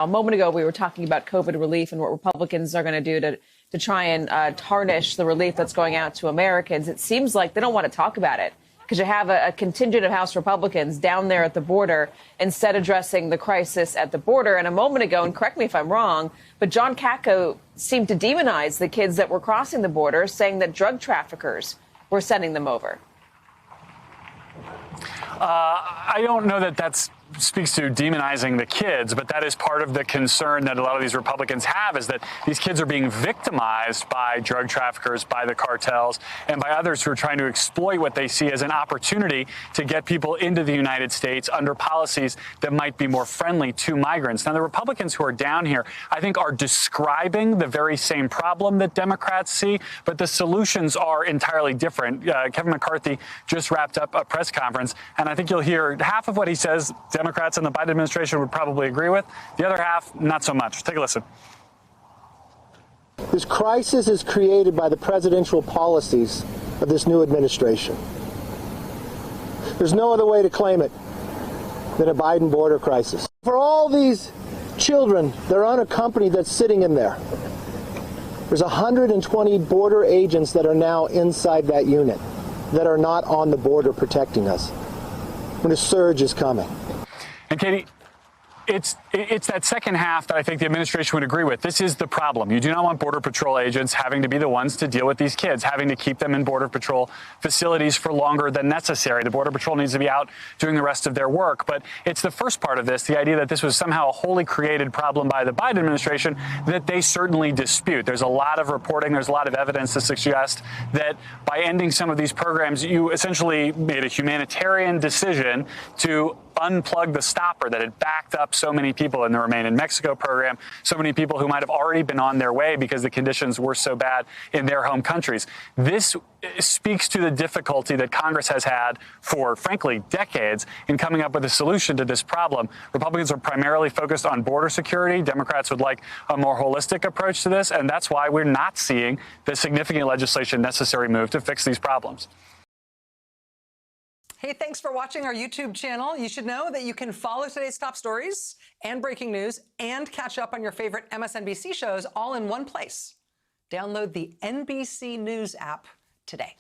A moment ago, we were talking about COVID relief and what Republicans are going to do to try and tarnish the relief that's going out to Americans. It seems like they don't want to talk about it because you have a contingent of House Republicans down there at the border instead addressing the crisis at the border. And a moment ago, and correct me if I'm wrong, but John Katko seemed to demonize the kids that were crossing the border, saying that drug traffickers were sending them over. I don't know that that's speaks to demonizing the kids, but that is part of the concern that a lot of these Republicans have, is that these kids are being victimized by drug traffickers, by the cartels, and by others who are trying to exploit what they see as an opportunity to get people into the United States under policies that might be more friendly to migrants. Now, the Republicans who are down here, I think, are describing the very same problem that Democrats see, but the solutions are entirely different. Kevin McCarthy just wrapped up a press conference, and I think you'll hear half of what he says Democrats and the Biden administration would probably agree with. The other half, not so much. Take a listen. This crisis is created by the presidential policies of this new administration. There's no other way to claim it than a Biden border crisis. For all these children that are unaccompanied that's sitting in there, there's 120 border agents that are now inside that unit that are not on the border protecting us when a surge is coming. And Katie, it's that second half that I think the administration would agree with. This is the problem. You do not want Border Patrol agents having to be the ones to deal with these kids, having to keep them in Border Patrol facilities for longer than necessary. The Border Patrol needs to be out doing the rest of their work. But it's the first part of this, the idea that this was somehow a wholly created problem by the Biden administration, that they certainly dispute. There's a lot of reporting, there's a lot of evidence to suggest that by ending some of these programs, you essentially made a humanitarian decision to unplug the stopper that had backed up so many people in the Remain in Mexico program, so many people who might have already been on their way because the conditions were so bad in their home countries. This speaks to the difficulty that Congress has had for, frankly, decades in coming up with a solution to this problem. Republicans are primarily focused on border security. Democrats would like a more holistic approach to this, and that's why we're not seeing the significant legislation necessary move to fix these problems. Hey, thanks for watching our YouTube channel. You should know that you can follow today's top stories and breaking news and catch up on your favorite MSNBC shows all in one place. Download the NBC News app today.